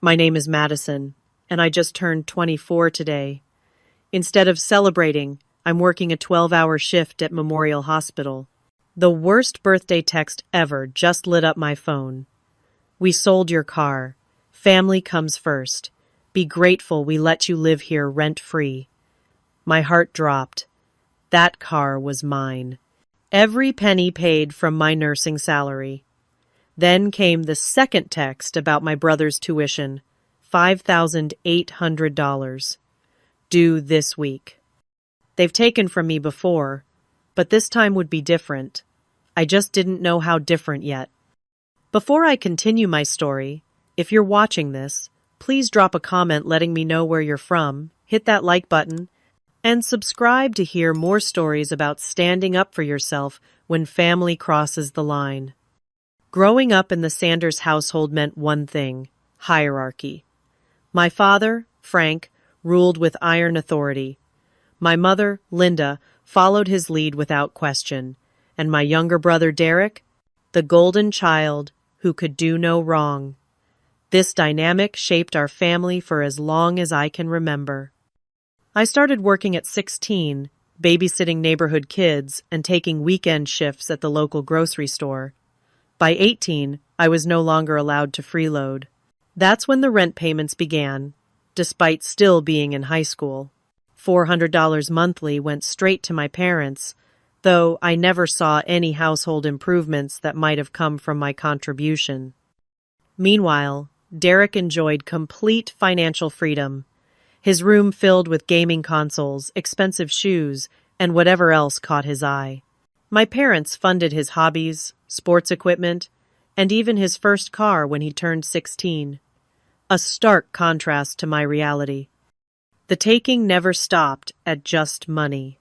My name is Madison, and I just turned 24 today. Instead of celebrating, I'm working a 12-hour shift at Memorial Hospital. The worst birthday text ever just lit up my phone. We sold your car. Family comes first. Be grateful we let you live here rent-free. My heart dropped. That car was mine. Every penny paid from my nursing salary. Then came the second text about my brother's tuition, $5,800. Due this week. They've taken from me before, but this time would be different. I just didn't know how different yet. Before I continue my story, if you're watching this, please drop a comment letting me know where you're from, hit that like button, and subscribe to hear more stories about standing up for yourself when family crosses the line. Growing up in the Sanders household meant one thing: hierarchy. My father, Frank, ruled with iron authority. My mother, Linda, followed his lead without question, and my younger brother, Derek, the golden child who could do no wrong. This dynamic shaped our family for as long as I can remember. I started working at 16, babysitting neighborhood kids and taking weekend shifts at the local grocery store. By 18, I was no longer allowed to freeload. That's when the rent payments began, despite still being in high school. $400 monthly went straight to my parents, though I never saw any household improvements that might have come from my contribution. Meanwhile, Derek enjoyed complete financial freedom. His room filled with gaming consoles, expensive shoes, and whatever else caught his eye. My parents funded his hobbies, sports equipment, and even his first car when he turned 16. A stark contrast to my reality. The taking never stopped at just money.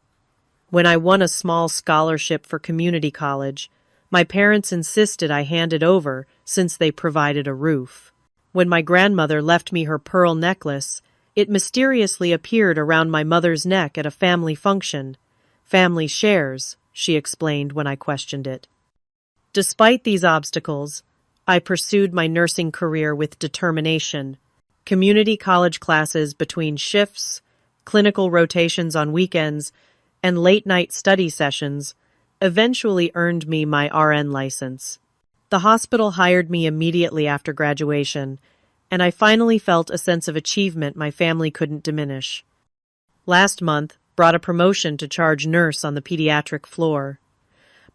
When I won a small scholarship for community college, my parents insisted I hand it over since they provided a roof. When my grandmother left me her pearl necklace, it mysteriously appeared around my mother's neck at a family function. Family shares, she explained when I questioned it. Despite these obstacles, I pursued my nursing career with determination. Community college classes between shifts, clinical rotations on weekends, and late-night study sessions eventually earned me my RN license. The hospital hired me immediately after graduation, and I finally felt a sense of achievement my family couldn't diminish. Last month brought a promotion to charge nurse on the pediatric floor.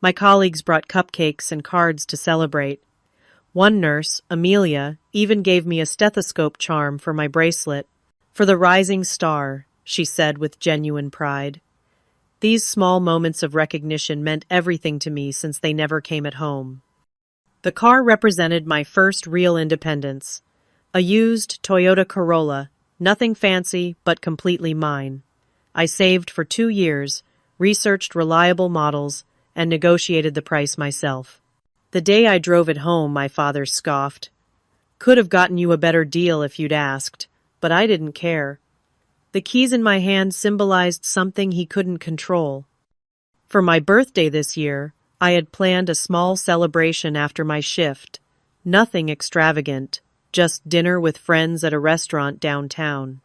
My colleagues brought cupcakes and cards to celebrate. One nurse, Amelia, even gave me a stethoscope charm for my bracelet. For the rising star, she said with genuine pride. These small moments of recognition meant everything to me since they never came at home. The car represented my first real independence. A used Toyota Corolla, nothing fancy but completely mine. I saved for 2 years, researched reliable models, and negotiated the price myself. The day I drove it home, my father scoffed. Could have gotten you a better deal if you'd asked, but I didn't care. The keys in my hand symbolized something he couldn't control. For my birthday this year, I had planned a small celebration after my shift. Nothing extravagant, just dinner with friends at a restaurant downtown.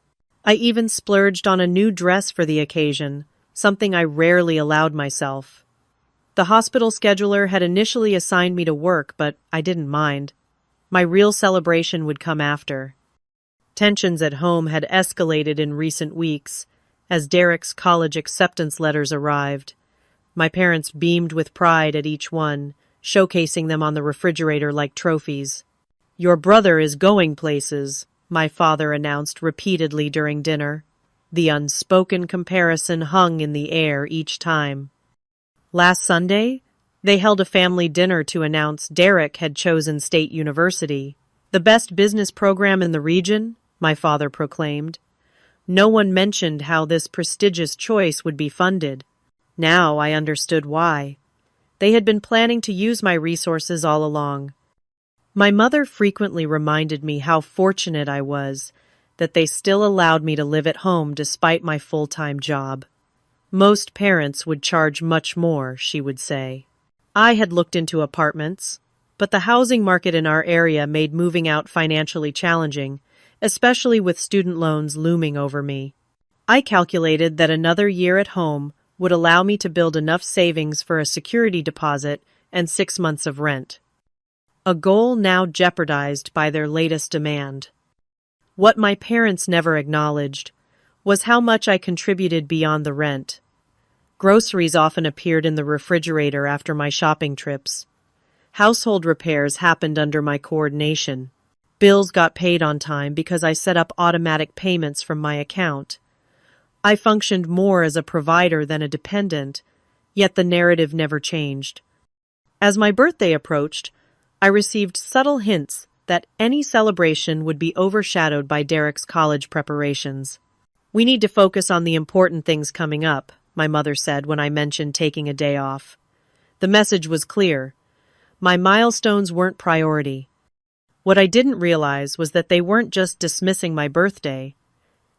I even splurged on a new dress for the occasion, something I rarely allowed myself. The hospital scheduler had initially assigned me to work, but I didn't mind. My real celebration would come after. Tensions at home had escalated in recent weeks as Derek's college acceptance letters arrived. My parents beamed with pride at each one, showcasing them on the refrigerator like trophies. Your brother is going places, my father announced repeatedly during dinner. The unspoken comparison hung in the air each time. Last Sunday, they held a family dinner to announce Derek had chosen State University, the best business program in the region, my father proclaimed. No one mentioned how this prestigious choice would be funded. Now I understood why. They had been planning to use my resources all along. My mother frequently reminded me how fortunate I was that they still allowed me to live at home despite my full-time job. Most parents would charge much more, she would say. I had looked into apartments, but the housing market in our area made moving out financially challenging, especially with student loans looming over me. I calculated that another year at home would allow me to build enough savings for a security deposit and 6 months of rent. A goal now jeopardized by their latest demand. What my parents never acknowledged was how much I contributed beyond the rent. Groceries often appeared in the refrigerator after my shopping trips. Household repairs happened under my coordination. Bills got paid on time because I set up automatic payments from my account. I functioned more as a provider than a dependent, yet the narrative never changed. As my birthday approached, I received subtle hints that any celebration would be overshadowed by Derek's college preparations. "We need to focus on the important things coming up," my mother said when I mentioned taking a day off. The message was clear. My milestones weren't priority. What I didn't realize was that they weren't just dismissing my birthday.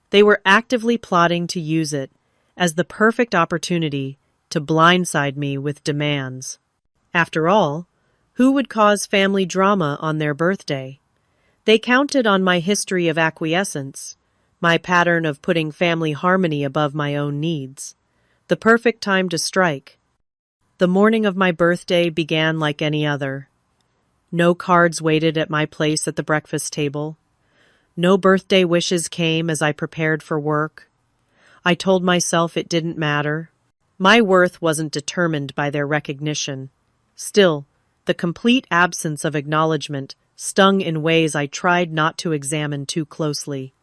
They were actively plotting to use it as the perfect opportunity to blindside me with demands. After all, who would cause family drama on their birthday? They counted on my history of acquiescence, my pattern of putting family harmony above my own needs. The perfect time to strike. The morning of my birthday began like any other. No cards waited at my place at the breakfast table. No birthday wishes came as I prepared for work. I told myself it didn't matter. My worth wasn't determined by their recognition. Still, the complete absence of acknowledgement stung in ways I tried not to examine too closely.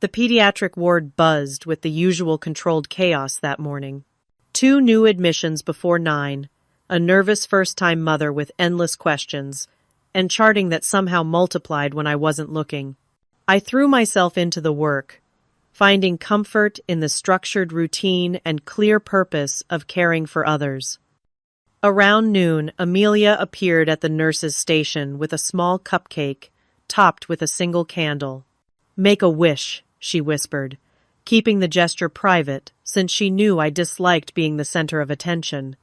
The pediatric ward buzzed with the usual controlled chaos that morning. 2 new admissions before 9, a nervous first-time mother with endless questions, and charting that somehow multiplied when I wasn't looking. I threw myself into the work, finding comfort in the structured routine and clear purpose of caring for others. Around noon, Amelia appeared at the nurse's station with a small cupcake, topped with a single candle. "Make a wish," she whispered, keeping the gesture private since she knew I disliked being the center of attention.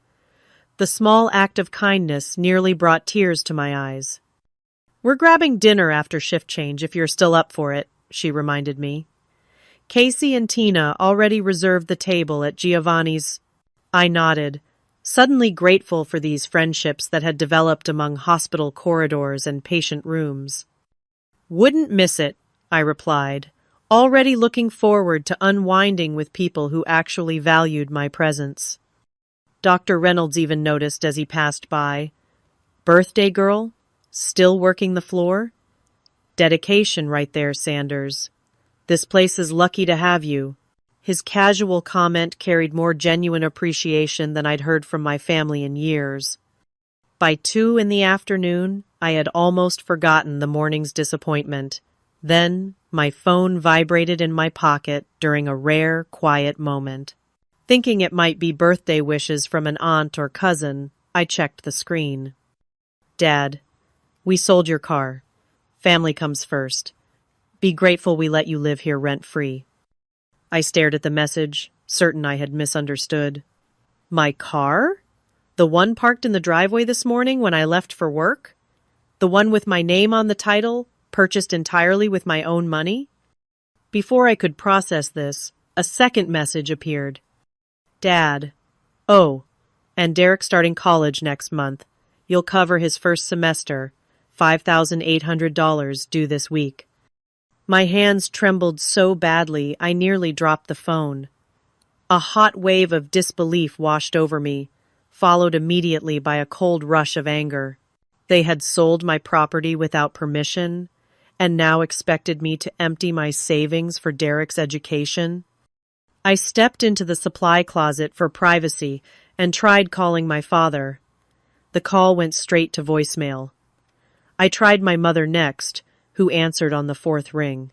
The small act of kindness nearly brought tears to my eyes. "We're grabbing dinner after shift change if you're still up for it," she reminded me. Casey and Tina already reserved the table at Giovanni's. I nodded, suddenly grateful for these friendships that had developed among hospital corridors and patient rooms. "Wouldn't miss it," I replied, already looking forward to unwinding with people who actually valued my presence. Dr. Reynolds even noticed as he passed by. "Birthday girl? Still working the floor?" "Dedication right there, Sanders. This place is lucky to have you." His casual comment carried more genuine appreciation than I'd heard from my family in years. By 2 in the afternoon, I had almost forgotten the morning's disappointment. Then, my phone vibrated in my pocket during a rare, quiet moment. Thinking it might be birthday wishes from an aunt or cousin, I checked the screen. "Dad, we sold your car. Family comes first. Be grateful we let you live here rent-free." I stared at the message, certain I had misunderstood. My car? The one parked in the driveway this morning when I left for work? The one with my name on the title, purchased entirely with my own money? Before I could process this, a second message appeared. "Dad. Oh, and Derek's starting college next month. You'll cover his first semester. $5,800 due this week." My hands trembled so badly I nearly dropped the phone. A hot wave of disbelief washed over me, followed immediately by a cold rush of anger. They had sold my property without permission, and now expected me to empty my savings for Derek's education. I stepped into the supply closet for privacy and tried calling my father. The call went straight to voicemail. I tried my mother next, who answered on the 4th ring.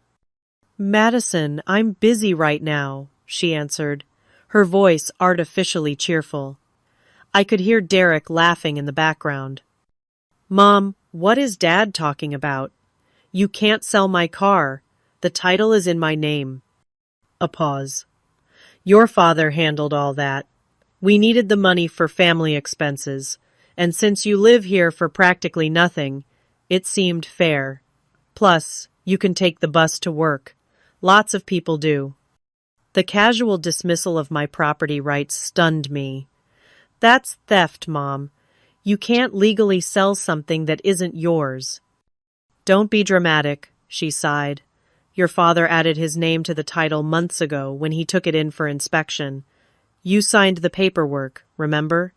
"Madison, I'm busy right now," she answered, her voice artificially cheerful. I could hear Derek laughing in the background. "Mom, what is Dad talking about? You can't sell my car. The title is in my name." A pause. "Your father handled all that. We needed the money for family expenses, and since you live here for practically nothing, it seemed fair. Plus, You can take the bus to work. Lots of people do. The casual dismissal of my property rights stunned me. That's theft, Mom. You can't legally sell something that isn't yours. Don't be dramatic, she sighed. Your father added his name to the title months ago when he took it in for inspection. You signed the paperwork, remember?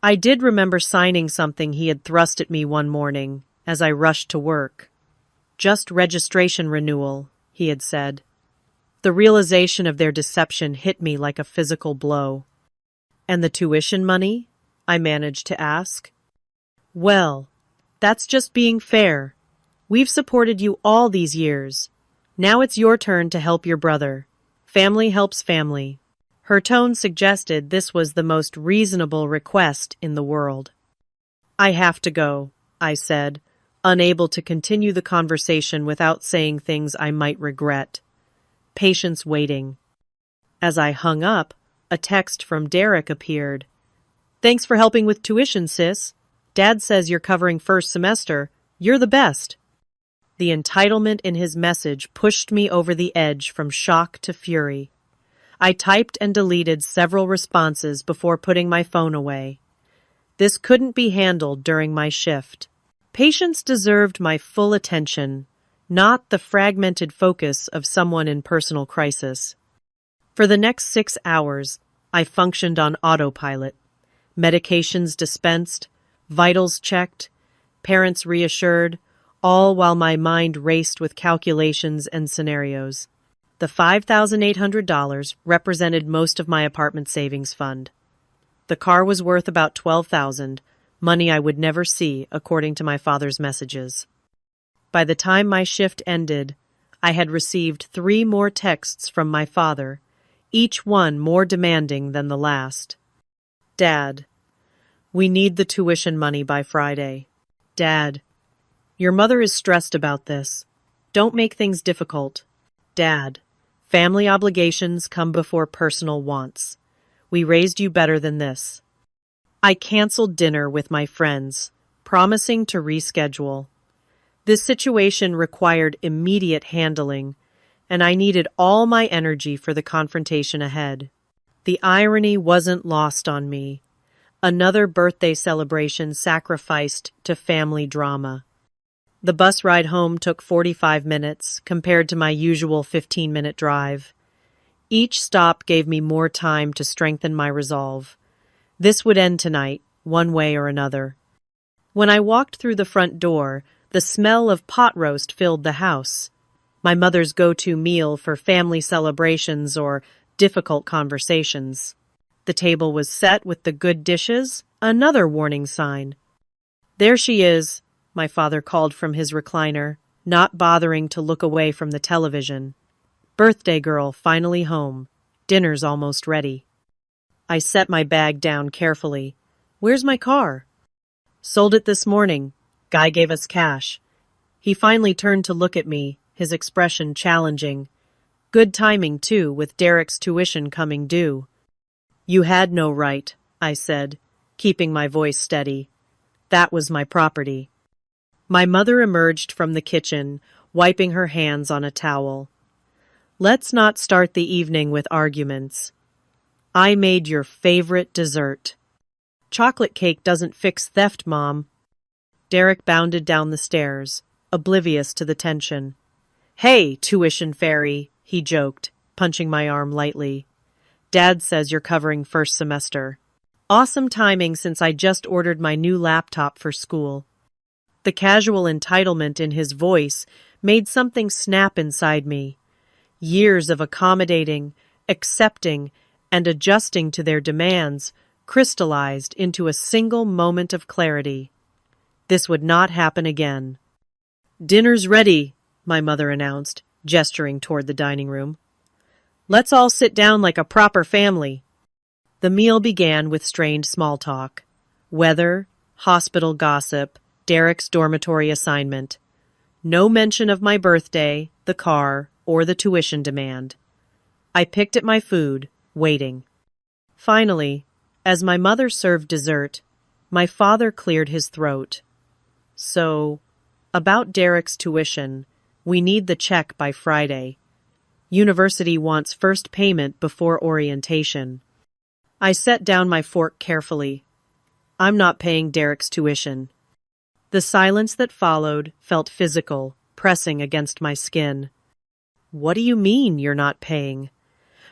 I did remember signing something he had thrust at me one morning as I rushed to work. Just registration renewal, he had said. The realization of their deception hit me like a physical blow. And the tuition money? I managed to ask. Well, that's just being fair. We've supported you all these years. Now it's your turn to help your brother. Family helps family. Her tone suggested this was the most reasonable request in the world. I have to go, I said, unable to continue the conversation without saying things I might regret. Patience waiting. As I hung up, a text from Derek appeared. Thanks for helping with tuition, sis. Dad says you're covering first semester. You're the best. The entitlement in his message pushed me over the edge from shock to fury. I typed and deleted several responses before putting my phone away. This couldn't be handled during my shift. Patience deserved my full attention, not the fragmented focus of someone in personal crisis. For the next 6 hours, I functioned on autopilot. Medications dispensed, vitals checked, parents reassured, all while my mind raced with calculations and scenarios. The $5,800 represented most of my apartment savings fund. The car was worth about $12,000, money I would never see, according to my father's messages. By the time my shift ended, I had received 3 more texts from my father, each one more demanding than the last. Dad, we need the tuition money by Friday. Dad, your mother is stressed about this. Don't make things difficult. Dad, family obligations come before personal wants. We raised you better than this. I canceled dinner with my friends, promising to reschedule. This situation required immediate handling, and I needed all my energy for the confrontation ahead. The irony wasn't lost on me. Another birthday celebration sacrificed to family drama. The bus ride home took 45 minutes compared to my usual 15-minute drive. Each stop gave me more time to strengthen my resolve. This would end tonight, one way or another. When I walked through the front door, the smell of pot roast filled the house. My mother's go-to meal for family celebrations or difficult conversations. The table was set with the good dishes, another warning sign. There she is, my father called from his recliner, not bothering to look away from the television. Birthday girl finally home. Dinner's almost ready. I set my bag down carefully. Where's my car? Sold it this morning. Guy gave us cash. He finally turned to look at me, his expression challenging. Good timing, too, with Derek's tuition coming due. You had no right, I said, keeping my voice steady. That was my property. My mother emerged from the kitchen, wiping her hands on a towel. Let's not start the evening with arguments. I made your favorite dessert. Chocolate cake doesn't fix theft, Mom. Derek bounded down the stairs, oblivious to the tension. Hey, tuition fairy, he joked, punching my arm lightly. Dad says you're covering first semester. Awesome timing since I just ordered my new laptop for school. The casual entitlement in his voice made something snap inside me. Years of accommodating, accepting, and adjusting to their demands crystallized into a single moment of clarity. This would not happen again. Dinner's ready, my mother announced, gesturing toward the dining room. Let's all sit down like a proper family. The meal began with strained small talk. Weather, hospital gossip, Derek's dormitory assignment. No mention of my birthday, the car, or the tuition demand. I picked at my food, waiting. Finally, as my mother served dessert, my father cleared his throat. So, about Derek's tuition, We need the check by Friday. University wants first payment before orientation. I set down my fork carefully. I'm not paying Derek's tuition. The silence that followed felt physical, pressing against my skin. What do you mean you're not paying?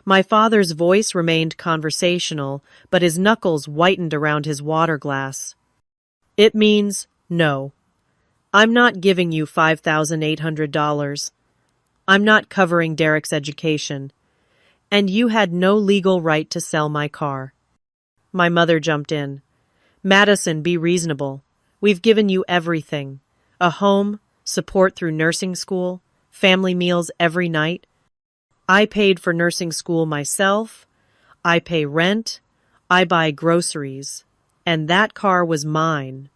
My father's voice remained conversational, but his knuckles whitened around his water glass. It means no. I'm not giving you $5,800. I'm not covering Derek's education. And you had no legal right to sell my car. My mother jumped in. Madison, be reasonable. We've given you everything. A home, support through nursing school, family meals every night. I paid for nursing school myself. I pay rent. I buy groceries. And that car was mine.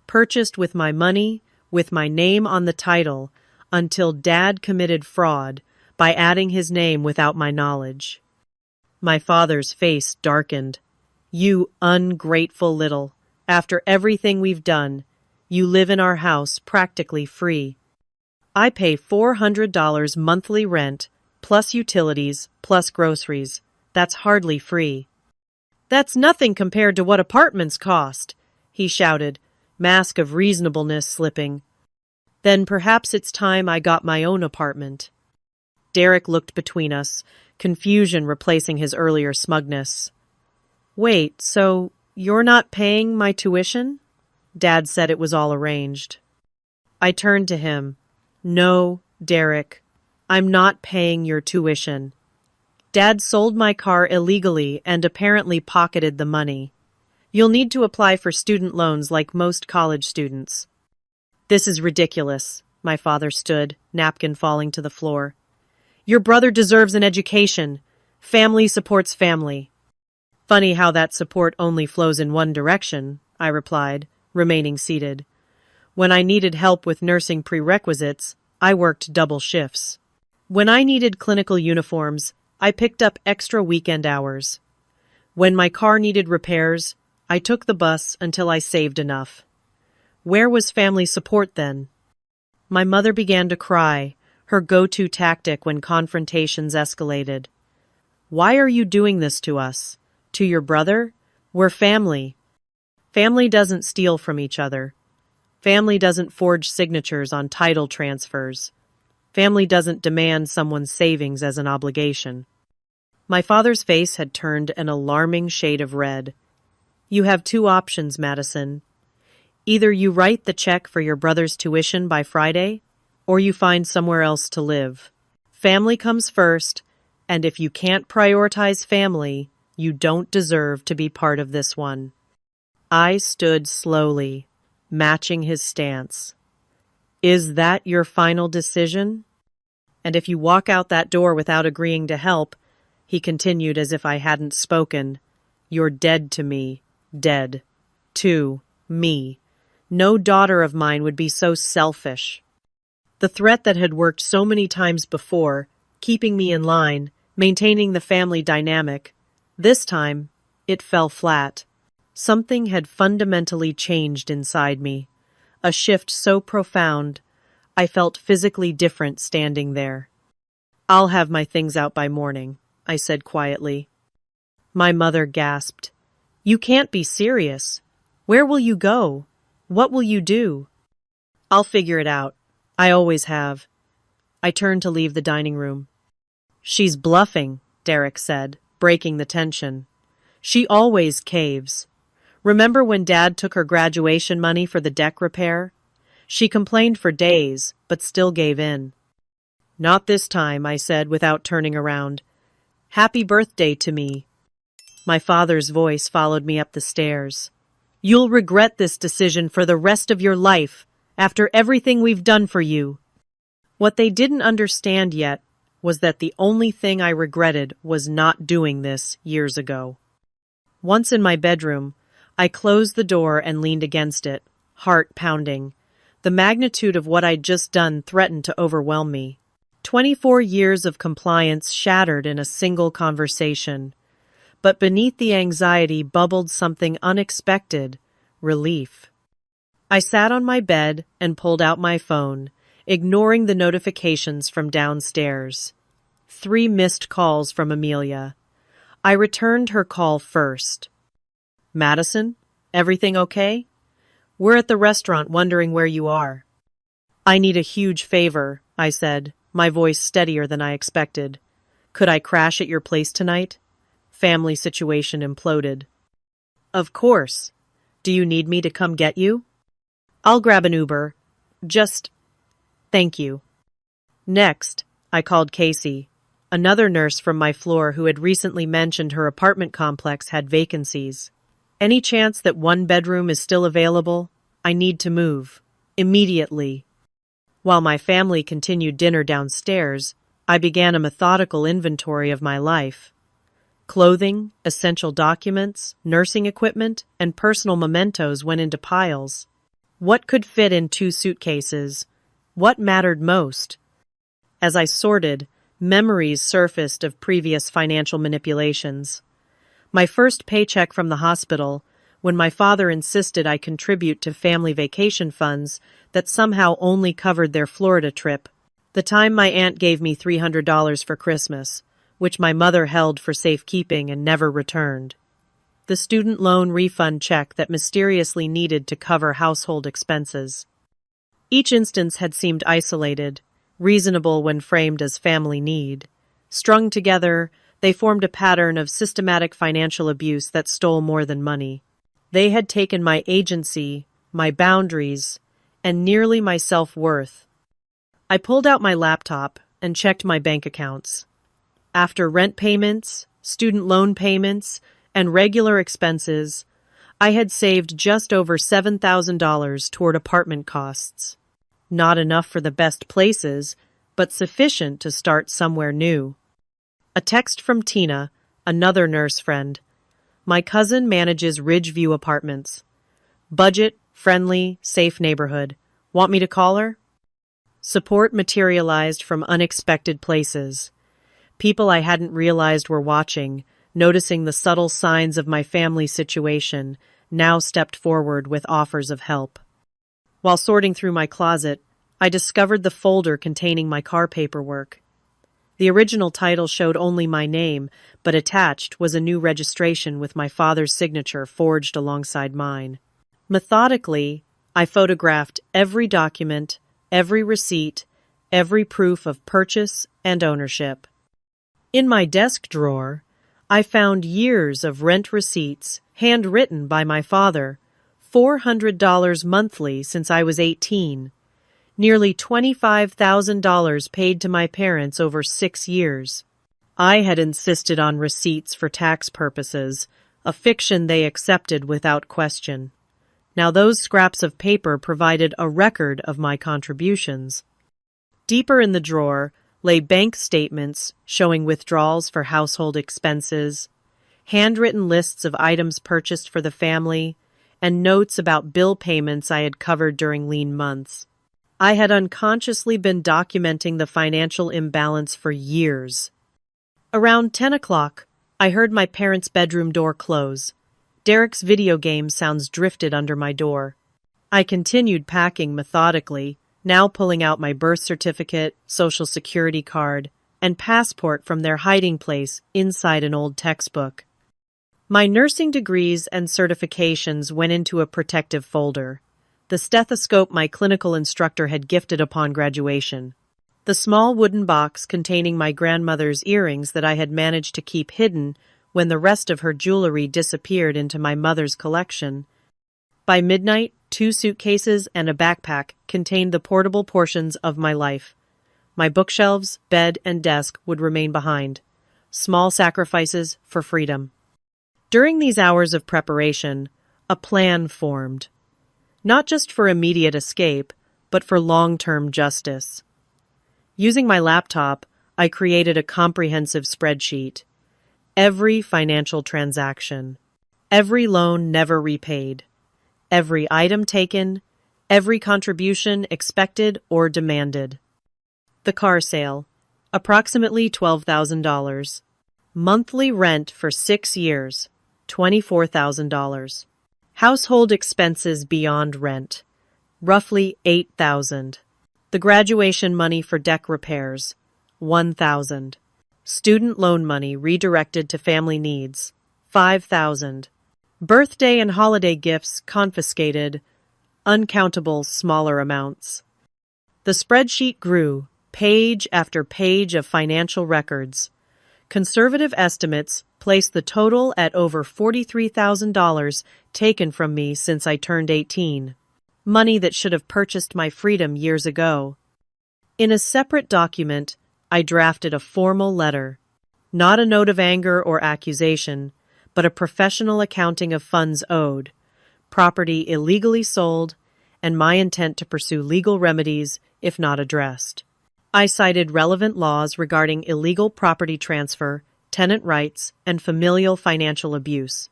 Purchased with my money, with my name on the title, until Dad committed fraud by adding his name without my knowledge. My father's face darkened. You ungrateful little. After everything we've done, you live in our house practically free. I pay $400 monthly rent, plus utilities, plus groceries. That's hardly free. That's nothing compared to what apartments cost, he shouted, mask of reasonableness slipping. Then perhaps it's time I got my own apartment. Derek looked between us, confusion replacing his earlier smugness. Wait, so you're not paying my tuition? Dad said it was all arranged. I turned to him. No, Derek, I'm not paying your tuition. Dad sold my car illegally and apparently pocketed the money. You'll need to apply for student loans like most college students. This is ridiculous, my father stood, napkin falling to the floor. Your brother deserves an education. Family supports family. Funny how that support only flows in one direction, I replied, remaining seated. When I needed help with nursing prerequisites, I worked double shifts. When I needed clinical uniforms, I picked up extra weekend hours. When my car needed repairs, I took the bus until I saved enough. Where was family support then? My mother began to cry, her go-to tactic when confrontations escalated. Why are you doing this to us? To your brother? We're family. Family doesn't steal from each other. Family doesn't forge signatures on title transfers. Family doesn't demand someone's savings as an obligation. My father's face had turned an alarming shade of red. You have two options, Madison. Either you write the check for your brother's tuition by Friday, or you find somewhere else to live. Family comes first, and if you can't prioritize family, you don't deserve to be part of this one. I stood slowly, matching his stance. Is that your final decision? And if you walk out that door without agreeing to help, he continued as if I hadn't spoken, you're dead to me, dead. To me. No daughter of mine would be so selfish. The threat that had worked so many times before, keeping me in line, maintaining the family dynamic, this time, it fell flat. Something had fundamentally changed inside me. A shift so profound, I felt physically different standing there. I'll have my things out by morning, I said quietly. My mother gasped. You can't be serious. Where will you go? What will you do? I'll figure it out. I always have. I turned to leave the dining room. She's bluffing, Derek said, breaking the tension. She always caves. Remember when Dad took her graduation money for the deck repair? She complained for days, but still gave in. Not this time, I said without turning around. Happy birthday to me. My father's voice followed me up the stairs. You'll regret this decision for the rest of your life, after everything we've done for you. What they didn't understand yet was that the only thing I regretted was not doing this years ago. Once in my bedroom, I closed the door and leaned against it, heart pounding. The magnitude of what I'd just done threatened to overwhelm me. 24 years of compliance shattered in a single conversation. But beneath the anxiety bubbled something unexpected, relief. I sat on my bed and pulled out my phone, ignoring the notifications from downstairs. 3 missed calls from Amelia. I returned her call first. Madison, everything okay? We're at the restaurant wondering where you are. I need a huge favor, I said, my voice steadier than I expected. Could I crash at your place tonight? Family situation imploded. Of course. Do you need me to come get you? I'll grab an Uber. Thank you. Next, I called Casey, another nurse from my floor who had recently mentioned her apartment complex had vacancies. Any chance that one bedroom is still available? I need to move. Immediately. While my family continued dinner downstairs, I began a methodical inventory of my life. Clothing, essential documents, nursing equipment, and personal mementos went into piles. What could fit in 2 suitcases? What mattered most? As I sorted, memories surfaced of previous financial manipulations. My first paycheck from the hospital, when my father insisted I contribute to family vacation funds that somehow only covered their Florida trip. The time my aunt gave me $300 for Christmas, which my mother held for safekeeping and never returned. The student loan refund check that mysteriously needed to cover household expenses. Each instance had seemed isolated, reasonable when framed as family need. Strung together, they formed a pattern of systematic financial abuse that stole more than money. They had taken my agency, my boundaries, and nearly my self-worth. I pulled out my laptop and checked my bank accounts. After rent payments, student loan payments, and regular expenses, I had saved just over $7,000 toward apartment costs. Not enough for the best places, but sufficient to start somewhere new. A text from Tina, another nurse friend. My cousin manages Ridgeview Apartments. Budget, friendly, safe neighborhood. Want me to call her? Support materialized from unexpected places. People I hadn't realized were watching, noticing the subtle signs of my family situation, now stepped forward with offers of help. While sorting through my closet, I discovered the folder containing my car paperwork. The original title showed only my name, but attached was a new registration with my father's signature forged alongside mine. Methodically, I photographed every document, every receipt, every proof of purchase and ownership. In my desk drawer, I found years of rent receipts, handwritten by my father, $400 monthly since I was 18. Nearly $25,000 paid to my parents over 6 years. I had insisted on receipts for tax purposes, a fiction they accepted without question. Now those scraps of paper provided a record of my contributions. Deeper in the drawer lay bank statements showing withdrawals for household expenses, handwritten lists of items purchased for the family, and notes about bill payments I had covered during lean months. I had unconsciously been documenting the financial imbalance for years. Around 10 o'clock, I heard my parents' bedroom door close. Derek's video game sounds drifted under my door. I continued packing methodically, now pulling out my birth certificate, social security card, and passport from their hiding place inside an old textbook. My nursing degrees and certifications went into a protective folder. The stethoscope my clinical instructor had gifted upon graduation. The small wooden box containing my grandmother's earrings that I had managed to keep hidden when the rest of her jewelry disappeared into my mother's collection. By midnight, 2 suitcases and a backpack contained the portable portions of my life. My bookshelves, bed, and desk would remain behind. Small sacrifices for freedom. During these hours of preparation, a plan formed. Not just for immediate escape, but for long-term justice. Using my laptop, I created a comprehensive spreadsheet. Every financial transaction. Every loan never repaid. Every item taken. Every contribution expected or demanded. The car sale. Approximately $12,000. Monthly rent for 6 years. $24,000. Household expenses beyond rent. Roughly $8,000. The graduation money for deck repairs, 1,000. Student loan money redirected to family needs, 5,000. Birthday and holiday gifts confiscated, uncountable smaller amounts. The spreadsheet grew, page after page of financial records. Conservative estimates placed the total at over $43,000 taken from me since I turned 18. Money that should have purchased my freedom years ago. In a separate document, I drafted a formal letter. Not a note of anger or accusation, but a professional accounting of funds owed, property illegally sold, and my intent to pursue legal remedies if not addressed. I cited relevant laws regarding illegal property transfer, tenant rights, and familial financial abuse.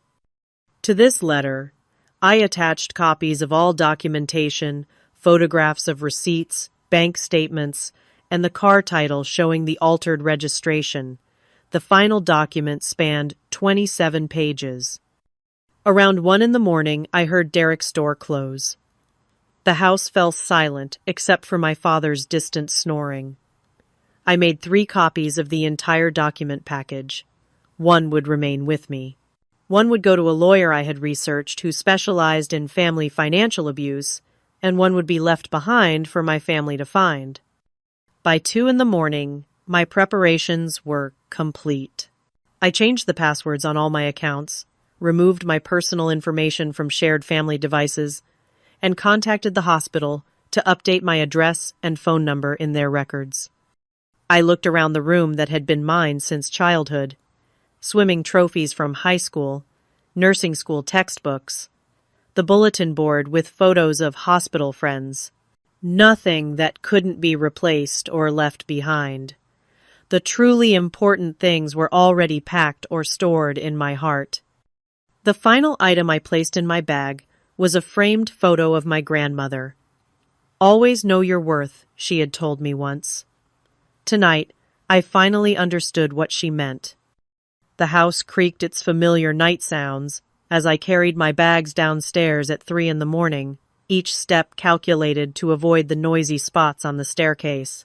To this letter, I attached copies of all documentation, photographs of receipts, bank statements, and the car title showing the altered registration. The final document spanned 27 pages. Around 1 in the morning, I heard Derek's door close. The house fell silent except for my father's distant snoring. I made 3 copies of the entire document package. One would remain with me. One would go to a lawyer I had researched who specialized in family financial abuse, and one would be left behind for my family to find. By 2 in the morning, my preparations were complete. I changed the passwords on all my accounts, removed my personal information from shared family devices, and contacted the hospital to update my address and phone number in their records. I looked around the room that had been mine since childhood. Swimming trophies from high school, nursing school textbooks, the bulletin board with photos of hospital friends. Nothing that couldn't be replaced or left behind. The truly important things were already packed or stored in my heart. The final item I placed in my bag was a framed photo of my grandmother. "Always know your worth," she had told me once. Tonight, I finally understood what she meant. The house creaked its familiar night sounds as I carried my bags downstairs at 3 in the morning, each step calculated to avoid the noisy spots on the staircase.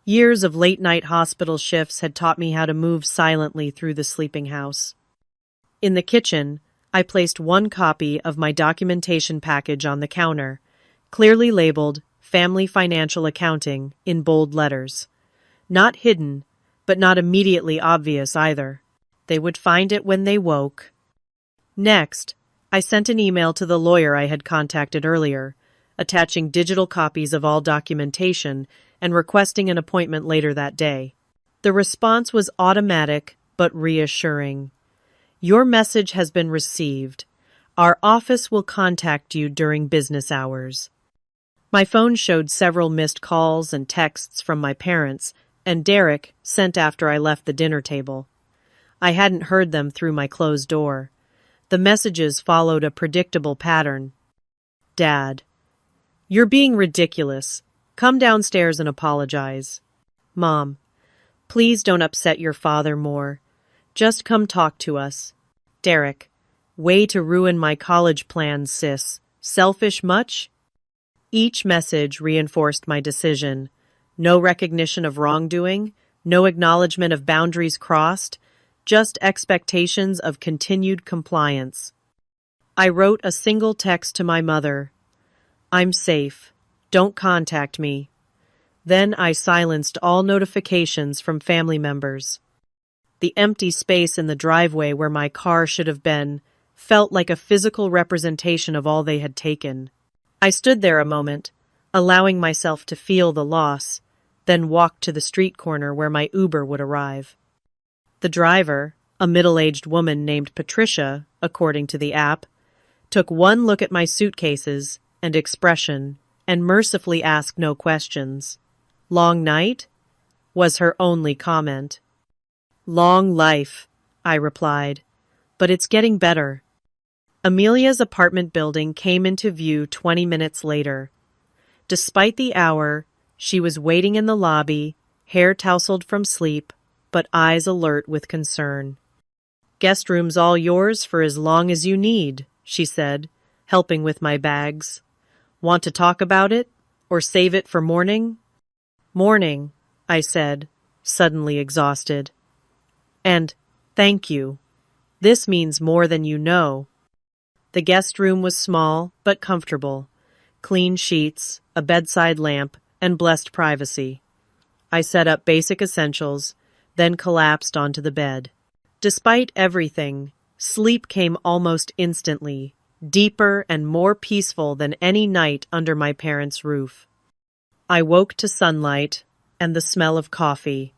Years of late-night hospital shifts had taught me how to move silently through the sleeping house. In the kitchen, I placed 1 copy of my documentation package on the counter, clearly labeled Family Financial Accounting in bold letters. Not hidden, but not immediately obvious either. They would find it when they woke. Next, I sent an email to the lawyer I had contacted earlier, attaching digital copies of all documentation and requesting an appointment later that day. The response was automatic but reassuring. "Your message has been received. Our office will contact you during business hours." My phone showed several missed calls and texts from my parents and Derek sent after I left the dinner table. I hadn't heard them through my closed door. The messages followed a predictable pattern. "Dad, you're being ridiculous. Come downstairs and apologize." "Mom, please don't upset your father more. Just come talk to us." "Derek, way to ruin my college plans, sis. Selfish much?" Each message reinforced my decision. No recognition of wrongdoing, no acknowledgement of boundaries crossed, just expectations of continued compliance. I wrote a single text to my mother. "I'm safe. Don't contact me." Then I silenced all notifications from family members. The empty space in the driveway where my car should have been felt like a physical representation of all they had taken. I stood there a moment, allowing myself to feel the loss, then walked to the street corner where my Uber would arrive. The driver, a middle-aged woman named Patricia, according to the app, took one look at my suitcases and expression and mercifully asked no questions. "Long night?" was her only comment. "Long life," I replied, "but it's getting better." Amelia's apartment building came into view 20 minutes later. Despite the hour, she was waiting in the lobby, hair tousled from sleep, but eyes alert with concern. "Guest room's all yours for as long as you need," she said, helping with my bags. "Want to talk about it? Or save it for morning?" Morning, I said, suddenly exhausted. And thank you. This means more than you know. The guest room was small but comfortable. Clean sheets, a bedside lamp, and blessed privacy. I set up basic essentials, then collapsed onto the bed. Despite everything, sleep came almost instantly, deeper and more peaceful than any night under my parents' roof. I woke to sunlight and the smell of coffee.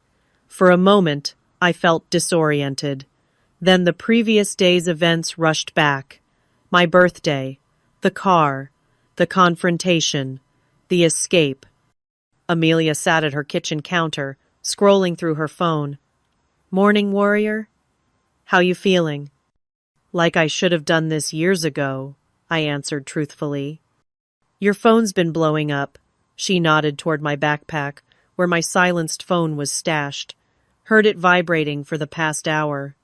For a moment, I felt disoriented. Then the previous day's events rushed back. My birthday, the car, the confrontation, the escape. Amelia sat at her kitchen counter, scrolling through her phone. Morning, warrior? How you feeling? Like I should have done this years ago, I answered truthfully. Your phone's been blowing up. She nodded toward my backpack, where my silenced phone was stashed. Heard it vibrating for the past hour.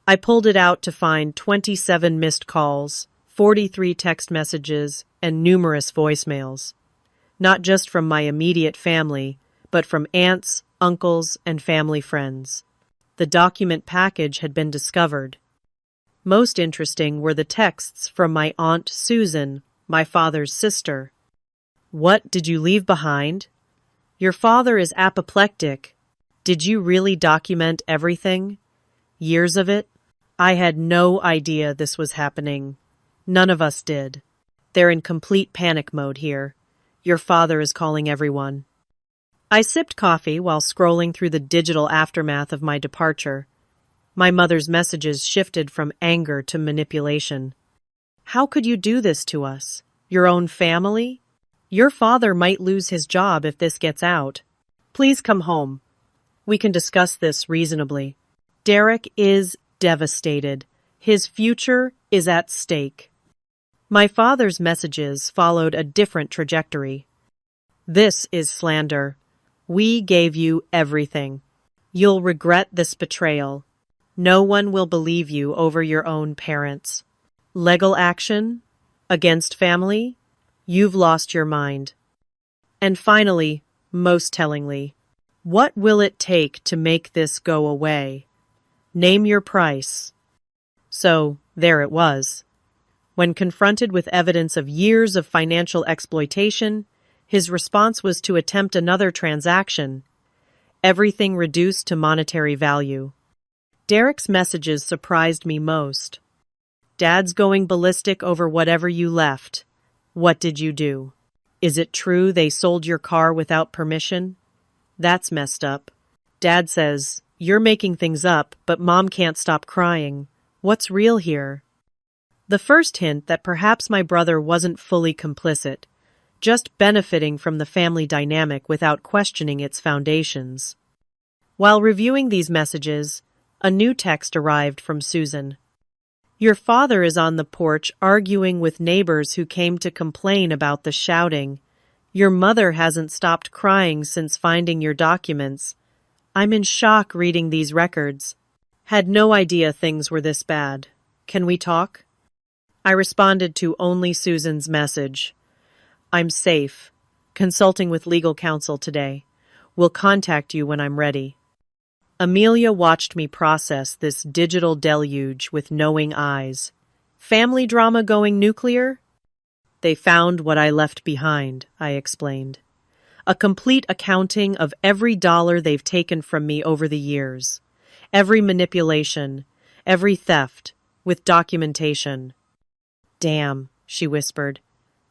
I pulled it out to find 27 missed calls, 43 text messages, and numerous voicemails. Not just from my immediate family, but from aunts, uncles, and family friends. The document package had been discovered. Most interesting were the texts from my Aunt Susan, my father's sister. What did you leave behind? Your father is apoplectic. Did you really document everything? Years of it? I had no idea this was happening. None of us did. They're in complete panic mode here. Your father is calling everyone. I sipped coffee while scrolling through the digital aftermath of my departure. My mother's messages shifted from anger to manipulation. How could you do this to us? Your own family? Your father might lose his job if this gets out. Please come home. We can discuss this reasonably. Derek is devastated. His future is at stake. My father's messages followed a different trajectory. This is slander. We gave you everything. You'll regret this betrayal. No one will believe you over your own parents. Legal action? Against family? You've lost your mind. And finally, most tellingly, what will it take to make this go away? Name your price. So, there it was. When confronted with evidence of years of financial exploitation, his response was to attempt another transaction. Everything reduced to monetary value. Derek's messages surprised me most. Dad's going ballistic over whatever you left. What did you do? Is it true they sold your car without permission? That's messed up. Dad says, you're making things up, but Mom can't stop crying. What's real here? The first hint that perhaps my brother wasn't fully complicit, just benefiting from the family dynamic without questioning its foundations. While reviewing these messages, a new text arrived from Susan. Your father is on the porch arguing with neighbors who came to complain about the shouting. Your mother hasn't stopped crying since finding your documents. I'm in shock reading these records. Had no idea things were this bad. Can we talk? I responded to only Susan's message. I'm safe. Consulting with legal counsel today. Will contact you when I'm ready. Amelia watched me process this digital deluge with knowing eyes. Family drama going nuclear? They found what I left behind, I explained. A complete accounting of every dollar they've taken from me over the years. Every manipulation, every theft, with documentation. Damn, she whispered.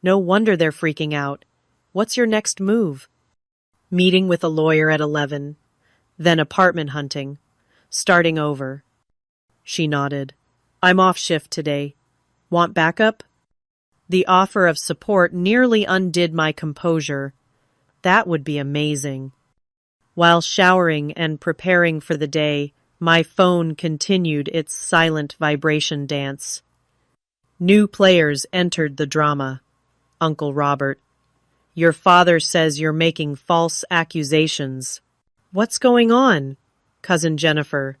No wonder they're freaking out. What's your next move? Meeting with a lawyer at 11. Then apartment hunting. Starting over. She nodded. I'm off shift today. Want backup? The offer of support nearly undid my composure. That would be amazing. While showering and preparing for the day, my phone continued its silent vibration dance. New players entered the drama. Uncle Robert. Your father says you're making false accusations. What's going on? Cousin Jennifer.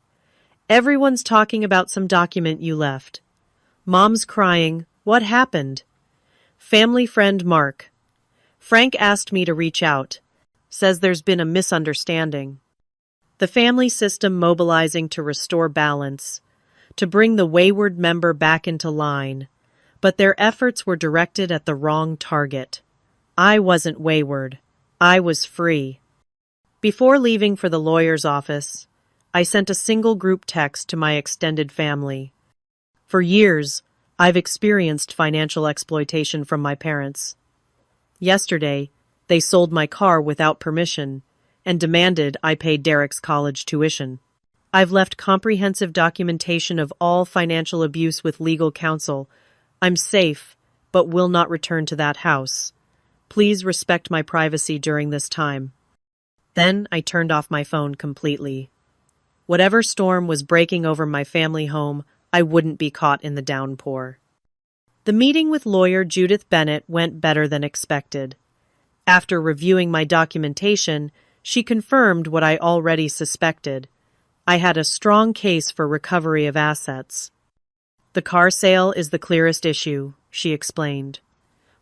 Everyone's talking about some document you left. Mom's crying. What happened? Family friend Mark. Frank asked me to reach out. says there's been a misunderstanding. The family system mobilizing to restore balance, to bring the wayward member back into line, but their efforts were directed at the wrong target. I wasn't wayward. I was free. Before leaving for the lawyer's office, I sent a single group text to my extended family. For years, I've experienced financial exploitation from my parents. Yesterday, they sold my car without permission and demanded I pay Derek's college tuition. I've left comprehensive documentation of all financial abuse with legal counsel. I'm safe, but will not return to that house. Please respect my privacy during this time. Then I turned off my phone completely. Whatever storm was breaking over my family home, I wouldn't be caught in the downpour. The meeting with lawyer Judith Bennett went better than expected. After reviewing my documentation, she confirmed what I already suspected. I had a strong case for recovery of assets. The car sale is the clearest issue, she explained.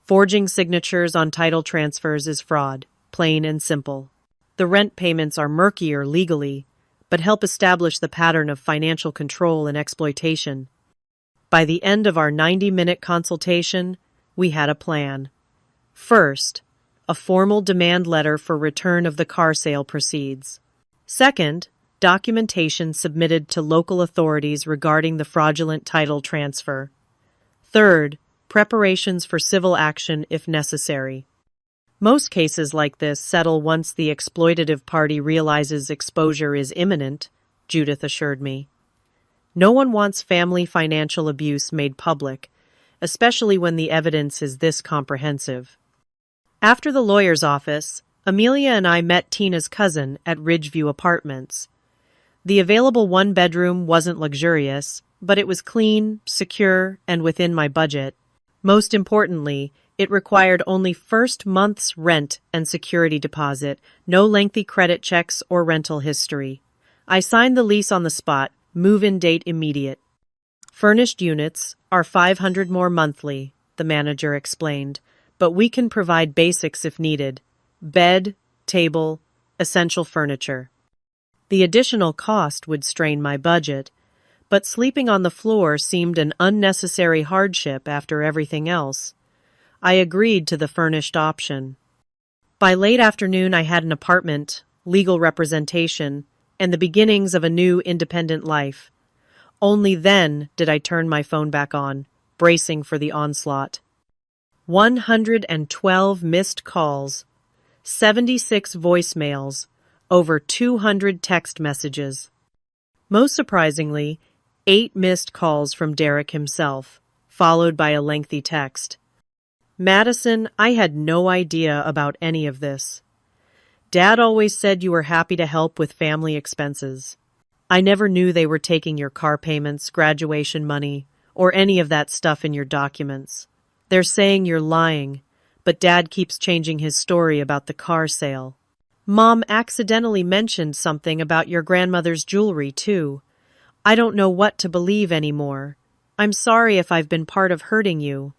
Forging signatures on title transfers is fraud, plain and simple. The rent payments are murkier legally, but help establish the pattern of financial control and exploitation. By the end of our 90-minute consultation, we had a plan. First, a formal demand letter for return of the car sale proceeds. Second, documentation submitted to local authorities regarding the fraudulent title transfer. Third, preparations for civil action if necessary. Most cases like this settle once the exploitative party realizes exposure is imminent, Judith assured me. No one wants family financial abuse made public, especially when the evidence is this comprehensive. After the lawyer's office, Amelia and I met Tina's cousin at Ridgeview Apartments. The available one-bedroom wasn't luxurious, but it was clean, secure, and within my budget. Most importantly, it required only first month's rent and security deposit, no lengthy credit checks or rental history. I signed the lease on the spot, move-in date immediate. Furnished units are $500 more monthly, the manager explained, but we can provide basics if needed. Bed, table, essential furniture. The additional cost would strain my budget, but sleeping on the floor seemed an unnecessary hardship after everything else. I agreed to the furnished option. By late afternoon, I had an apartment, legal representation, and the beginnings of a new independent life. Only then did I turn my phone back on, bracing for the onslaught. 112 missed calls, 76 voicemails, over 200 text messages. Most surprisingly, 8 missed calls from Derek himself, followed by a lengthy text. Madison, I had no idea about any of this. Dad always said you were happy to help with family expenses. I never knew they were taking your car payments, graduation money, or any of that stuff in your documents. They're saying you're lying, but Dad keeps changing his story about the car sale. Mom accidentally mentioned something about your grandmother's jewelry, too. I don't know what to believe anymore. I'm sorry if I've been part of hurting you.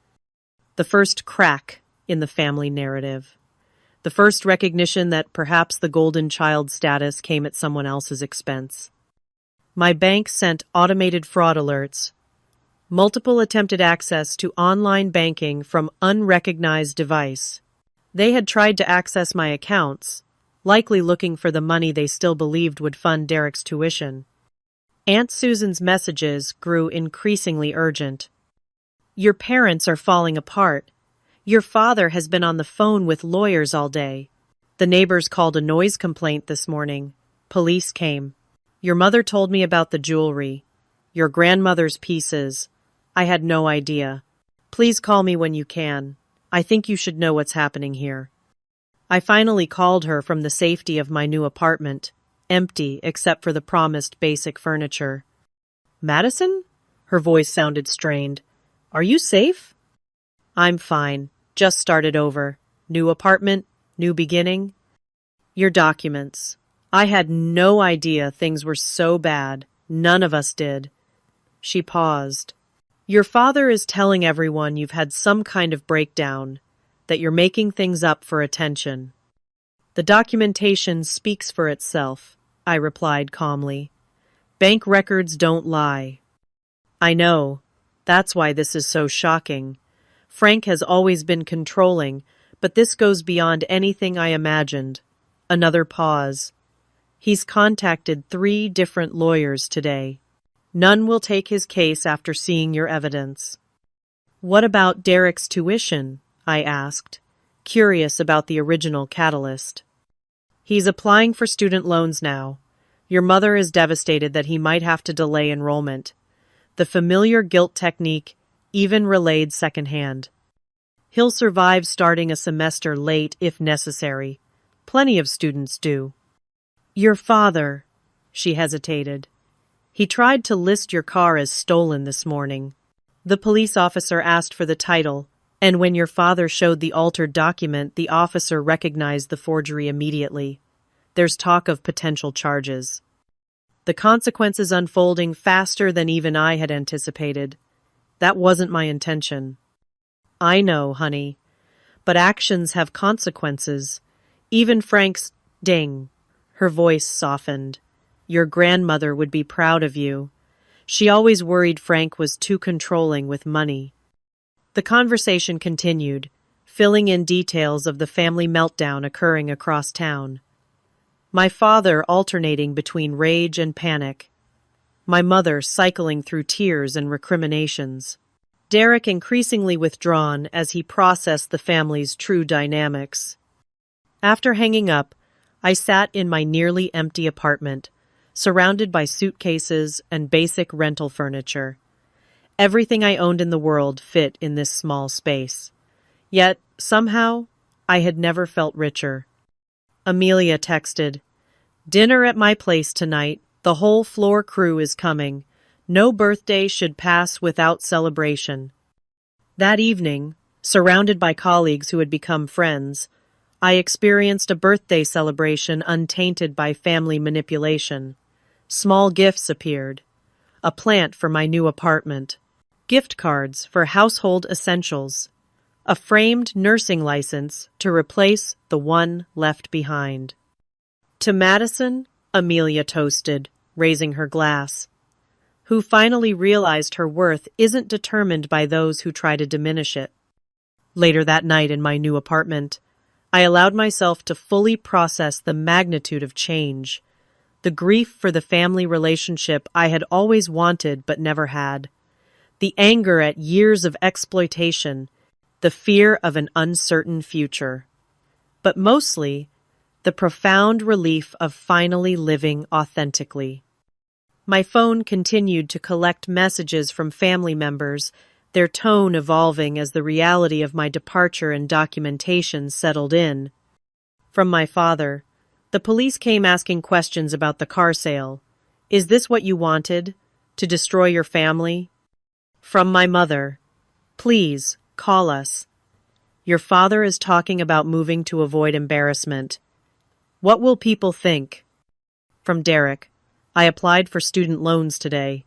The first crack in the family narrative. The first recognition that perhaps the golden child status came at someone else's expense. My bank sent automated fraud alerts. Multiple attempted access to online banking from unrecognized device. They had tried to access my accounts, likely looking for the money they still believed would fund Derek's tuition. Aunt Susan's messages grew increasingly urgent. Your parents are falling apart. Your father has been on the phone with lawyers all day. The neighbors called a noise complaint this morning. Police came. Your mother told me about the jewelry. Your grandmother's pieces. I had no idea. Please call me when you can. I think you should know what's happening here. I finally called her from the safety of my new apartment, empty except for the promised basic furniture. Madison? Her voice sounded strained. Are you safe? I'm fine. Just started over. New apartment, new beginning. Your documents. I had no idea things were so bad. None of us did. She paused. Your father is telling everyone you've had some kind of breakdown, that you're making things up for attention. The documentation speaks for itself, I replied calmly. Bank records don't lie. I know. That's why this is so shocking. Frank has always been controlling, but this goes beyond anything I imagined. Another pause. He's contacted 3 different lawyers today. None will take his case after seeing your evidence. What about Derek's tuition? I asked, curious about the original catalyst. He's applying for student loans now. Your mother is devastated that he might have to delay enrollment. The familiar guilt technique, even relayed secondhand. He'll survive starting a semester late if necessary. Plenty of students do. Your father, she hesitated. He tried to list your car as stolen this morning. The police officer asked for the title, and when your father showed the altered document, the officer recognized the forgery immediately. There's talk of potential charges. The consequences unfolding faster than even I had anticipated. That wasn't my intention. I know, honey, but actions have consequences. Even Frank's ding. Her voice softened. Your grandmother would be proud of you. She always worried Frank was too controlling with money. The conversation continued, filling in details of the family meltdown occurring across town. My father alternating between rage and panic. My mother cycling through tears and recriminations. Derek increasingly withdrawn as he processed the family's true dynamics. After hanging up, I sat in my nearly empty apartment, surrounded by suitcases and basic rental furniture. Everything I owned in the world fit in this small space. Yet, somehow, I had never felt richer. Amelia texted, "Dinner at my place tonight. The whole floor crew is coming. No birthday should pass without celebration." That evening, surrounded by colleagues who had become friends, I experienced a birthday celebration untainted by family manipulation. Small gifts appeared. A plant for my new apartment. Gift cards for household essentials. A framed nursing license to replace the one left behind. To Madison, Amelia toasted, raising her glass, who finally realized her worth isn't determined by those who try to diminish it. Later that night in my new apartment, I allowed myself to fully process the magnitude of change, the grief for the family relationship I had always wanted but never had, the anger at years of exploitation, the fear of an uncertain future, but mostly the profound relief of finally living authentically. My phone continued to collect messages from family members, their tone evolving as the reality of my departure and documentation settled in. From my father, the police came asking questions about the car sale. Is this what you wanted? To destroy your family? From my mother, please, call us. Your father is talking about moving to avoid embarrassment. What will people think? From Derek, I applied for student loans today.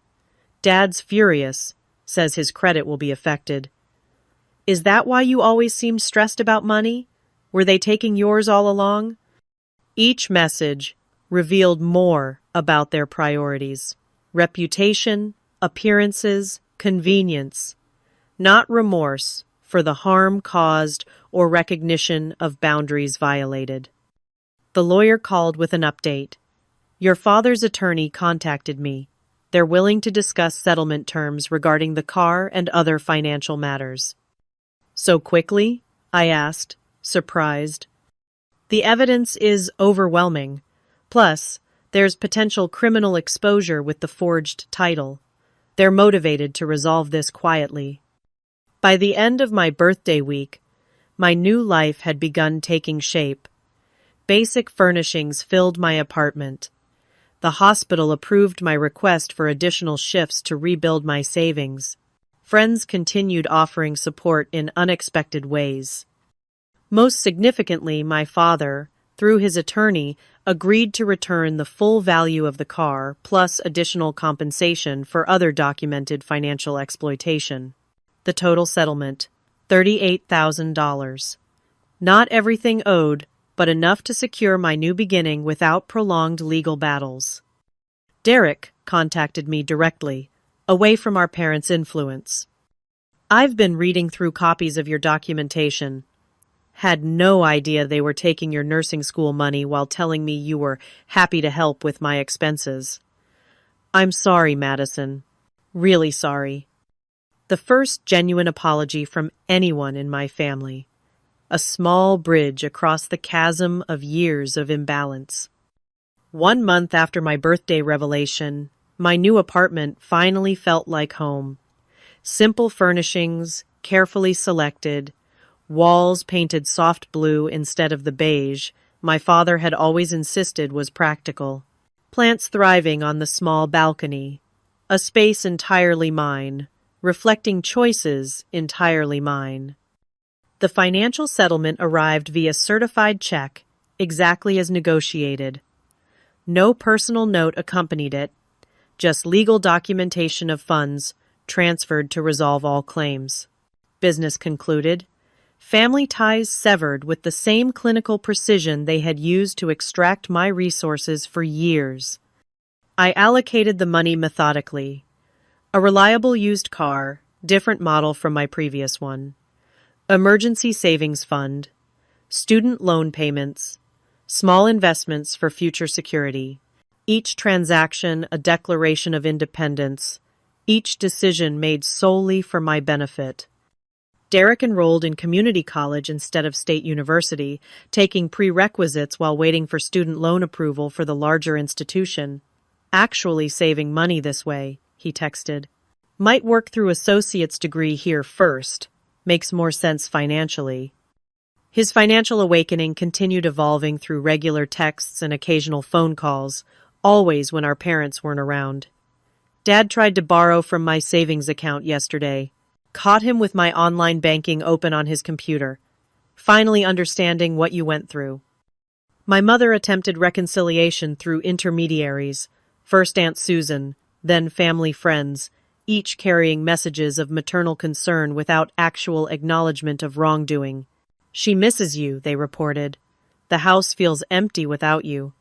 Dad's furious, says his credit will be affected. Is that why you always seemed stressed about money? Were they taking yours all along? Each message revealed more about their priorities. Reputation, appearances, convenience. Not remorse for the harm caused or recognition of boundaries violated. The lawyer called with an update. Your father's attorney contacted me. They're willing to discuss settlement terms regarding the car and other financial matters. So quickly? I asked, surprised. The evidence is overwhelming. Plus, there's potential criminal exposure with the forged title. They're motivated to resolve this quietly. By the end of my birthday week, my new life had begun taking shape. Basic furnishings filled my apartment. The hospital approved my request for additional shifts to rebuild my savings. Friends continued offering support in unexpected ways. Most significantly, my father, through his attorney, agreed to return the full value of the car plus additional compensation for other documented financial exploitation. The total settlement, $38,000. Not everything owed, but enough to secure my new beginning without prolonged legal battles. Derek contacted me directly, away from our parents' influence. I've been reading through copies of your documentation. Had no idea they were taking your nursing school money while telling me you were happy to help with my expenses. I'm sorry, Madison. Really sorry. The first genuine apology from anyone in my family. A small bridge across the chasm of years of imbalance. 1 month after my birthday revelation, my new apartment finally felt like home. Simple furnishings, carefully selected, walls painted soft blue instead of the beige my father had always insisted was practical. Plants thriving on the small balcony. A space entirely mine, reflecting choices entirely mine. The financial settlement arrived via certified check, exactly as negotiated. No personal note accompanied it, just legal documentation of funds transferred to resolve all claims. Business concluded. Family ties severed with the same clinical precision they had used to extract my resources for years. I allocated the money methodically. A reliable used car, different model from my previous one. Emergency savings fund. Student loan payments. Small investments for future security. Each transaction a declaration of independence. Each decision made solely for my benefit. Derek enrolled in community college instead of state university, taking prerequisites while waiting for student loan approval for the larger institution. Actually saving money this way, he texted. Might work through associate's degree here first. Makes more sense financially. His financial awakening continued evolving through regular texts and occasional phone calls, always when our parents weren't around. Dad tried to borrow from my savings account yesterday. Caught him with my online banking open on his computer. Finally understanding what you went through. My mother attempted reconciliation through intermediaries, first Aunt Susan, then family friends, each carrying messages of maternal concern without actual acknowledgement of wrongdoing. She misses you, they reported. The house feels empty without you.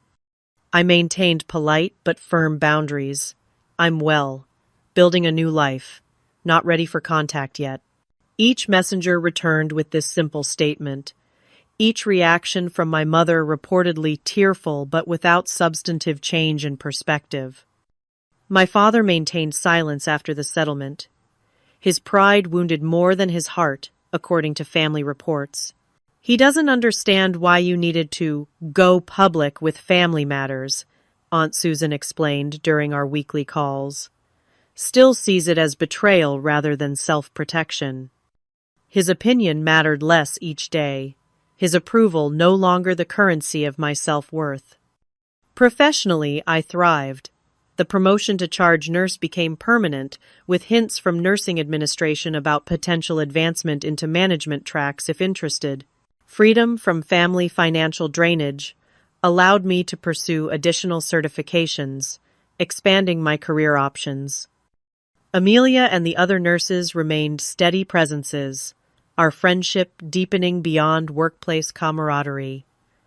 I maintained polite but firm boundaries. I'm well, building a new life. Not ready for contact yet. Each messenger returned with this simple statement. Each reaction from my mother reportedly tearful but without substantive change in perspective. My father maintained silence after the settlement. His pride wounded more than his heart, according to family reports. He doesn't understand why you needed to go public with family matters, Aunt Susan explained during our weekly calls. Still sees it as betrayal rather than self-protection. His opinion mattered less each day, his approval no longer the currency of my self-worth. Professionally, I thrived. The promotion to charge nurse became permanent, with hints from nursing administration about potential advancement into management tracks if interested. Freedom from family financial drainage allowed me to pursue additional certifications, expanding my career options. Amelia and the other nurses remained steady presences, our friendship deepening beyond workplace camaraderie.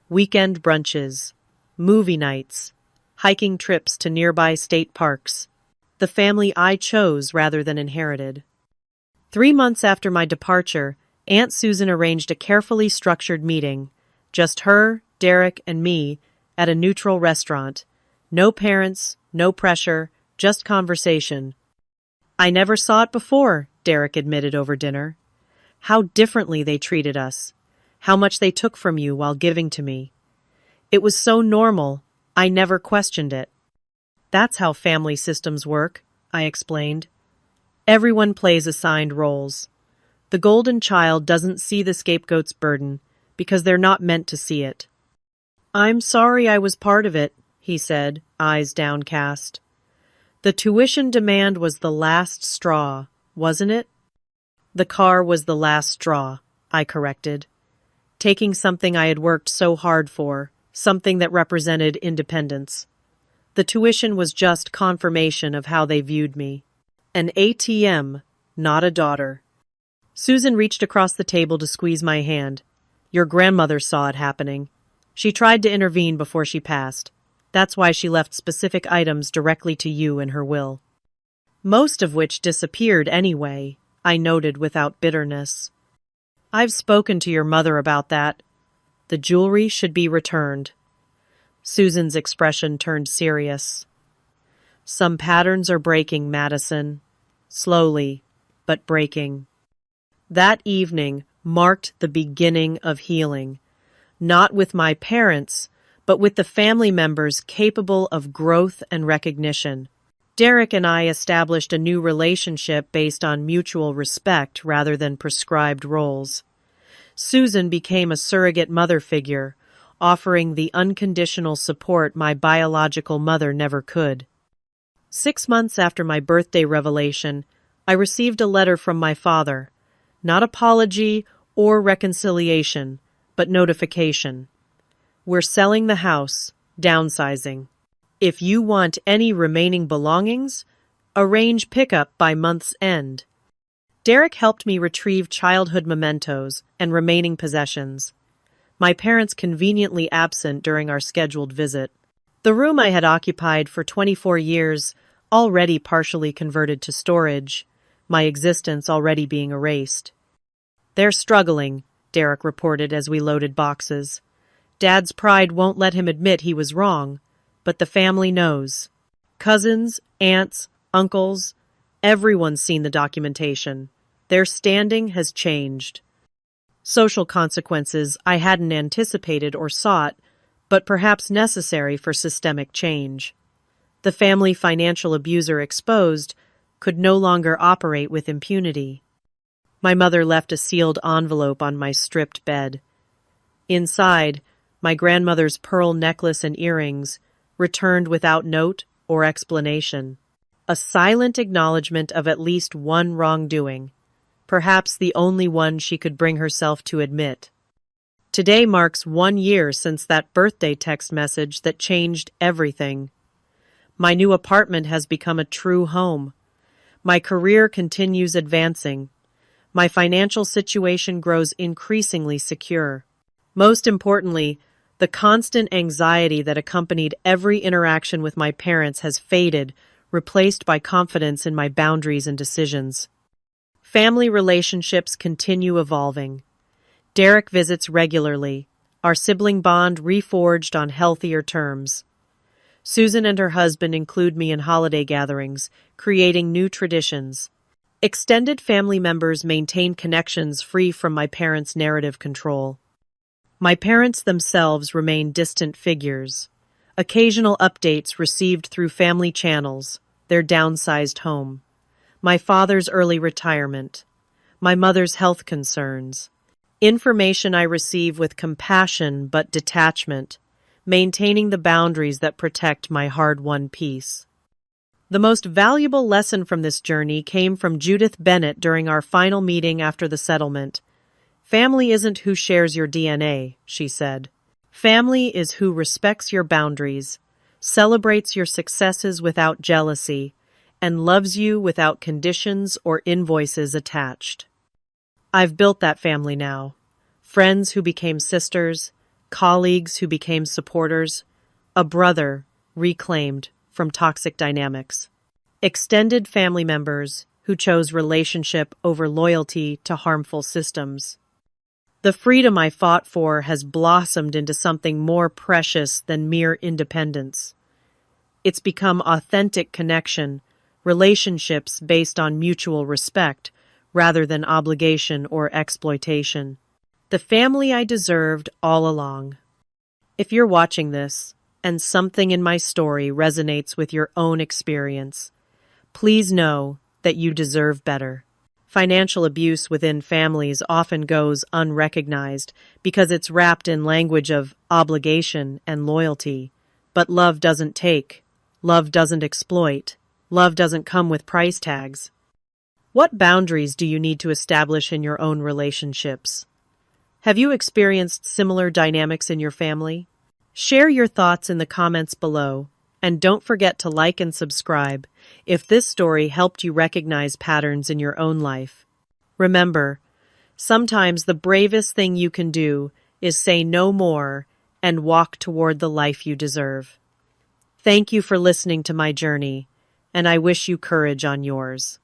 Weekend brunches, movie nights, hiking trips to nearby state parks. The family I chose rather than inherited. 3 months after my departure, Aunt Susan arranged a carefully structured meeting. Just her, Derek, and me at a neutral restaurant. No parents, no pressure, just conversation. I never saw it before, Derek admitted over dinner. How differently they treated us. How much they took from you while giving to me. It was so normal, I never questioned it. That's how family systems work, I explained. Everyone plays assigned roles. The golden child doesn't see the scapegoat's burden because they're not meant to see it. I'm sorry I was part of it, he said, eyes downcast. The tuition demand was the last straw, wasn't it? The car was the last straw, I corrected. Taking something I had worked so hard for, something that represented independence. The tuition was just confirmation of how they viewed me. An ATM, not a daughter. Susan reached across the table to squeeze my hand. Your grandmother saw it happening. She tried to intervene before she passed. That's why she left specific items directly to you in her will. Most of which disappeared anyway, I noted without bitterness. I've spoken to your mother about that. The jewelry should be returned. Susan's expression turned serious. Some patterns are breaking, Madison. Slowly, but breaking. That evening marked the beginning of healing, not with my parents, but with the family members capable of growth and recognition. Derek and I established a new relationship based on mutual respect rather than prescribed roles. Susan became a surrogate mother figure, offering the unconditional support my biological mother never could. 6 months after my birthday revelation, I received a letter from my father. Not apology or reconciliation, but notification. We're selling the house, downsizing. If you want any remaining belongings, arrange pickup by month's end. Derek helped me retrieve childhood mementos and remaining possessions. My parents conveniently absent during our scheduled visit. The room I had occupied for 24 years, already partially converted to storage, my existence already being erased. They're struggling, Derek reported as we loaded boxes. Dad's pride won't let him admit he was wrong, but the family knows. Cousins, aunts, uncles, everyone's seen the documentation. Their standing has changed. Social consequences I hadn't anticipated or sought, but perhaps necessary for systemic change. The family financial abuser exposed could no longer operate with impunity. My mother left a sealed envelope on my stripped bed. Inside, my grandmother's pearl necklace and earrings, returned without note or explanation. A silent acknowledgement of at least one wrongdoing, perhaps the only one she could bring herself to admit. Today marks 1 year since that birthday text message that changed everything. My new apartment has become a true home. My career continues advancing. My financial situation grows increasingly secure. Most importantly, the constant anxiety that accompanied every interaction with my parents has faded, replaced by confidence in my boundaries and decisions. Family relationships continue evolving. Derek visits regularly, our sibling bond reforged on healthier terms. Susan and her husband include me in holiday gatherings, creating new traditions. Extended family members maintain connections free from my parents' narrative control. My parents themselves remain distant figures. Occasional updates received through family channels, their downsized home. My father's early retirement. My mother's health concerns. Information I receive with compassion but detachment, maintaining the boundaries that protect my hard-won peace. The most valuable lesson from this journey came from Judith Bennett during our final meeting after the settlement. Family isn't who shares your DNA, she said. Family is who respects your boundaries, celebrates your successes without jealousy, and loves you without conditions or invoices attached. I've built that family now. Friends who became sisters, colleagues who became supporters, a brother reclaimed from toxic dynamics. Extended family members who chose relationship over loyalty to harmful systems. The freedom I fought for has blossomed into something more precious than mere independence. It's become authentic connection, relationships based on mutual respect rather than obligation or exploitation. The family I deserved all along. If you're watching this, and something in my story resonates with your own experience, please know that you deserve better. Financial abuse within families often goes unrecognized because it's wrapped in language of obligation and loyalty. But love doesn't take. Love doesn't exploit. Love doesn't come with price tags. What boundaries do you need to establish in your own relationships? Have you experienced similar dynamics in your family? Share your thoughts in the comments below, and don't forget to like and subscribe if this story helped you recognize patterns in your own life. Remember, sometimes the bravest thing you can do is say no more and walk toward the life you deserve. Thank you for listening to my journey, and I wish you courage on yours.